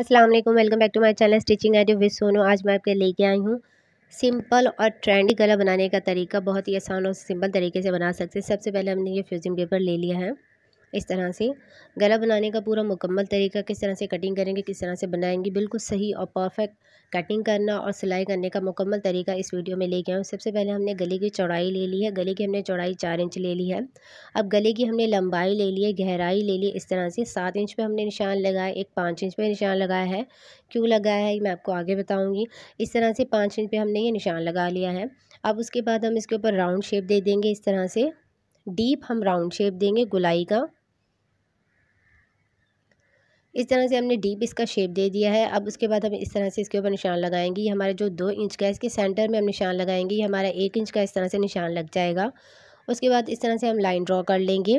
अस्सलाम वालेकुम, welcome back to my channel stitching at with Sonu. आज मैं आपके लेके आई हूँ सिंपल और ट्रेंडी गला बनाने का तरीका। बहुत ही आसान और सिंपल तरीके से बना सकते हैं। सबसे पहले हमने ये फ्यूजिंग पेपर ले लिया है। इस तरह से गला बनाने का पूरा मुकम्मल तरीका, किस तरह से कटिंग करेंगे, किस तरह से बनाएंगे, बिल्कुल सही और परफेक्ट कटिंग करना और सिलाई करने का मुकम्मल तरीका इस वीडियो में लेके आए हूँ। सबसे पहले हमने गले की चौड़ाई ले ली है। गले की हमने चौड़ाई 4 इंच ले ली है। अब गले की हमने लंबाई ले ली है, गहराई ले ली इस तरह से 7 इंच पे हमने निशान लगाया, एक 5 इंच पे निशान लगाया है। क्यों लगाया है मैं आपको आगे बताऊँगी। इस तरह से 5 इंच पे हमने ये निशान लगा लिया है। अब उसके बाद हम इसके ऊपर राउंड शेप दे देंगे। इस तरह से डीप हम राउंड शेप देंगे गुलाई का। इस तरह से हमने डीप इसका शेप दे दिया है। अब उसके बाद हम इस तरह से इसके ऊपर निशान लगाएंगे। ये हमारा जो 2 इंच का है इसके सेंटर में हम निशान लगाएंगे। ये हमारा 1 इंच का इस तरह से निशान लग जाएगा। उसके बाद इस तरह से हम लाइन ड्रॉ कर लेंगे।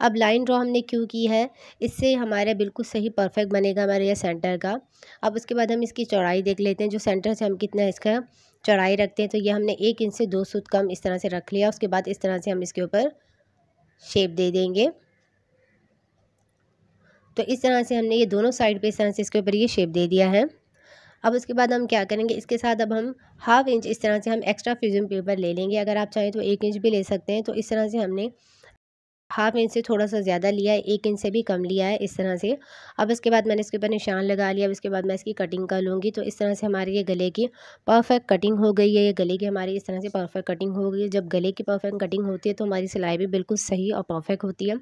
अब लाइन ड्रॉ हमने क्यों की है, इससे हमारा बिल्कुल सही परफेक्ट बनेगा हमारे ये सेंटर का। अब उसके बाद हम इसकी चौड़ाई देख लेते हैं। जो सेंटर से हम कितना इसका चौड़ाई रखते हैं, तो ये हमने 1 इंच से 2 सूत कम इस तरह से रख लिया। उसके बाद इस तरह से हम इसके ऊपर शेप दे देंगे। तो इस तरह से हमने ये दोनों साइड पे इस तरह से इसके ऊपर ये शेप दे दिया है। अब उसके बाद हम क्या करेंगे, इसके साथ अब हम हाफ इंच इस तरह से हम एक्स्ट्रा फ्यूजन पेपर ले लेंगे। अगर आप चाहें तो 1 इंच भी ले सकते हैं। तो इस तरह से हमने हाफ इंच से थोड़ा सा ज़्यादा लिया है, 1 इंच से भी कम लिया है इस तरह से। अब इसके बाद मैंने इसके ऊपर निशान लगा लिया। अब इसके बाद मैं इसकी कटिंग कर लूँगी। तो इस तरह से हमारी ये गले की परफेक्ट कटिंग हो गई है। ये गले की हमारी इस तरह से परफेक्ट कटिंग हो गई है। जब गले की परफेक्ट कटिंग होती है तो हमारी सिलाई भी बिल्कुल सही और परफेक्ट होती है।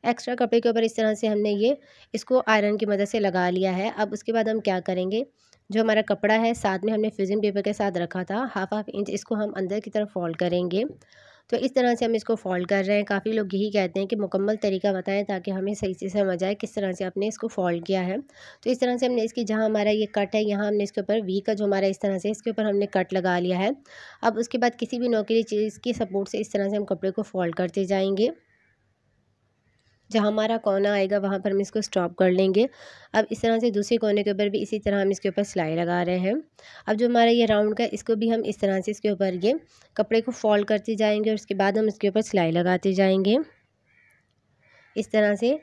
एक्स्ट्रा कपड़े के ऊपर इस तरह से हमने ये इसको आयरन की मदद से लगा लिया है। अब उसके बाद हम क्या करेंगे, जो हमारा कपड़ा है साथ में हमने फ्यूजन पेपर के साथ रखा था हाफ इंच, इसको हम अंदर की तरफ फोल्ड करेंगे। तो इस तरह से हम इसको फोल्ड कर रहे हैं। काफ़ी लोग यही कहते हैं कि मुकम्मल तरीका बताएं ताकि हमें सही से समझ आए किस तरह से आपने इसको फोल्ड किया है। तो इस तरह से हमने इसकी जहाँ हमारा ये कट है, यहाँ हमने इसके ऊपर वी का जो हमारा इस तरह से इसके ऊपर हमने कट लगा लिया है। अब उसके बाद किसी भी नोकीली चीज़ की सपोर्ट से इस तरह से हम कपड़े को फोल्ड करते जाएंगे। जहाँ हमारा कोना आएगा वहाँ पर हम इसको स्टॉप कर लेंगे। अब इस तरह से दूसरे कोने के ऊपर भी इसी तरह हम इसके ऊपर सिलाई लगा रहे हैं। अब जो हमारा ये राउंड का, इसको भी हम इस तरह से इसके ऊपर ये कपड़े को फोल्ड करते जाएंगे और उसके बाद हम इसके ऊपर सिलाई लगाते जाएंगे इस तरह से।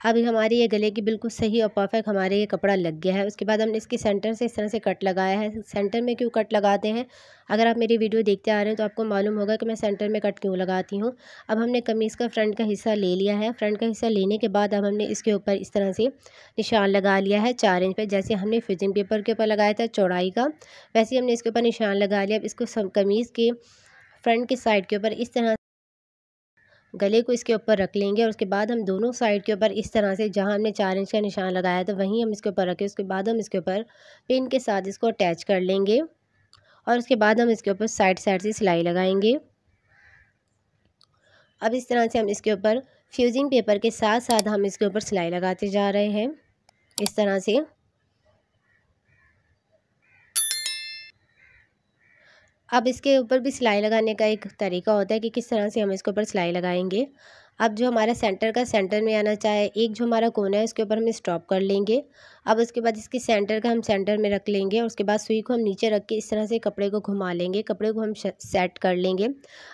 अब हमारी ये गले की बिल्कुल सही और परफेक्ट हमारे ये कपड़ा लग गया है। उसके बाद हमने इसके सेंटर से इस तरह से कट लगाया है। सेंटर में क्यों कट लगाते हैं, अगर आप मेरी वीडियो देखते आ रहे हैं तो आपको मालूम होगा कि मैं सेंटर में कट क्यों लगाती हूँ। अब हमने कमीज़ का फ्रंट का हिस्सा ले लिया है। फ्रंट का हिस्सा लेने के बाद अब हमने इसके ऊपर इस तरह से निशान लगा लिया है 4 इंच पर। जैसे हमने फ्यूजिंग पेपर के ऊपर लगाया था चौड़ाई का, वैसे हमने इसके ऊपर निशान लगा लिया। अब इसको कमीज़ के फ्रंट के साइड के ऊपर इस तरह गले को इसके ऊपर रख लेंगे और उसके बाद हम दोनों साइड के ऊपर इस तरह से, जहां हमने 4 इंच का निशान लगाया था वहीं हम इसके ऊपर रखें। उसके बाद हम इसके ऊपर पिन के साथ इसको अटैच कर लेंगे और उसके बाद हम इसके ऊपर साइड साइड से सिलाई लगाएंगे। अब इस तरह से हम इसके ऊपर फ्यूजिंग पेपर के साथ साथ हम इसके ऊपर सिलाई लगाते जा रहे हैं इस तरह से। अब इसके ऊपर भी सिलाई लगाने का एक तरीका होता है कि किस तरह से हम इसके ऊपर सिलाई लगाएंगे। अब जो हमारा सेंटर में आना चाहे, एक जो हमारा कोना है उसके ऊपर हम स्टॉप कर लेंगे। अब उसके बाद इसके सेंटर का हम सेंटर में रख लेंगे और उसके बाद सुई को हम नीचे रख के इस तरह से कपड़े को घुमा लेंगे। कपड़े को हम सेट कर लेंगे।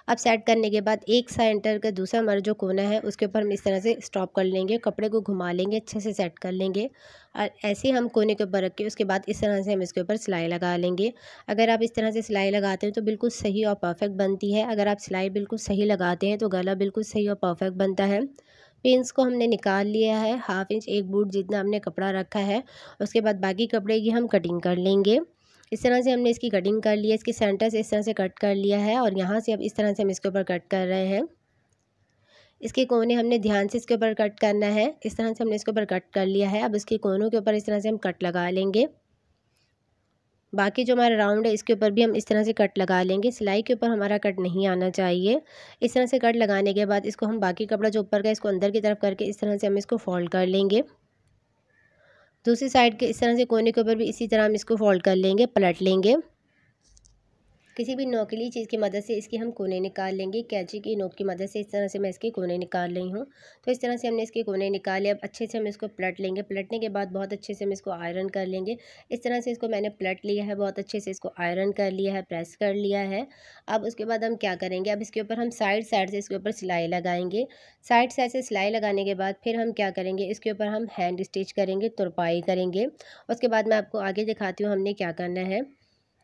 अब सेट करने के बाद एक सेंटर का दूसरा हमारा जो कोना है उसके ऊपर हम इस तरह से स्टॉप कर लेंगे, कपड़े को घुमा लेंगे, अच्छे से सेट कर लेंगे और ऐसे हम कोने के ऊपर रख के उसके बाद इस तरह से हम इसके ऊपर सिलाई लगा लेंगे। अगर आप इस तरह से सिलाई लगाते हैं तो बिल्कुल सही और परफेक्ट बनती है। अगर आप सिलाई बिल्कुल सही लगाते हैं तो गला बिल्कुल सही और परफेक्ट बनता है। पिंस को हमने निकाल लिया है, हाफ इंच एक बूट जितना हमने कपड़ा रखा है। उसके बाद बाकी कपड़े की हम कटिंग कर लेंगे। इस तरह से हमने इसकी कटिंग कर ली है। इसके सेंटर से इस तरह से कट कर लिया है और यहाँ से अब इस तरह से हम इसके ऊपर कट कर रहे हैं। इसके कोने हमने ध्यान से इसके ऊपर कट करना है। इस तरह से हमने इसके ऊपर कट कर लिया है। अब इसके कोनों के ऊपर इस तरह से हम कट लगा लेंगे। बाकी जो हमारा राउंड है इसके ऊपर भी हम इस तरह से कट लगा लेंगे। सिलाई के ऊपर हमारा कट नहीं आना चाहिए। इस तरह से कट लगाने के बाद इसको हम बाकी कपड़ा जो ऊपर का इसको अंदर की तरफ करके इस तरह से हम इसको फोल्ड कर लेंगे। दूसरी साइड के इस तरह से कोने के ऊपर भी इसी तरह हम इसको फोल्ड कर लेंगे, पलट लेंगे। किसी भी नोकीली चीज़ की मदद से इसके हम कोने निकाल लेंगे। कैंची की नोक की मदद से इस तरह से मैं इसके कोने निकाल रही हूँ। तो इस तरह से हमने इसके कोने निकाले। अब अच्छे से हम इसको पलट लेंगे। पलटने के बाद बहुत अच्छे से हम इसको आयरन कर लेंगे। इस तरह से इसको मैंने पलट लिया है, बहुत अच्छे से इसको आयरन कर लिया है, प्रेस कर लिया है। अब उसके बाद हम क्या करेंगे, अब इसके ऊपर हम साइड साइड से इसके ऊपर सिलाई लगाएंगे। साइड साइड से सिलाई लगाने के बाद फिर हम क्या करेंगे, इसके ऊपर हम हैंड स्टिच करेंगे, तुरपाई करेंगे। उसके बाद मैं आपको आगे दिखाती हूँ हमने क्या करना है।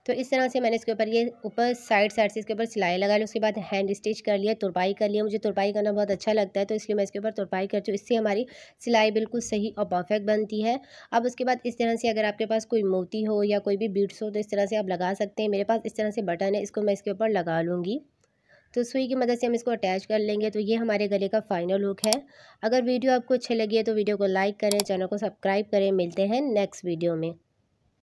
तो इस तरह से मैंने इसके ऊपर ये ऊपर साइड साइड से इसके ऊपर सिलाई लगा ली। उसके बाद हैंड स्टिच कर लिया, तुरपाई कर लिया। मुझे तुरपाई करना बहुत अच्छा लगता है, तो इसलिए मैं इसके ऊपर तुरपाई करती हूँ। इससे हमारी सिलाई बिल्कुल सही और परफेक्ट बनती है। अब उसके बाद इस तरह से अगर आपके पास कोई मोती हो या कोई भी बीड्स हो तो इस तरह से आप लगा सकते हैं। मेरे पास इस तरह से बटन है, इसको मैं इसके ऊपर लगा लूँगी। तो सुई की मदद से हम इसको अटैच कर लेंगे। तो ये हमारे गले का फाइनल लुक है। अगर वीडियो आपको अच्छी लगी है तो वीडियो को लाइक करें, चैनल को सब्सक्राइब करें। मिलते हैं नेक्स्ट वीडियो में।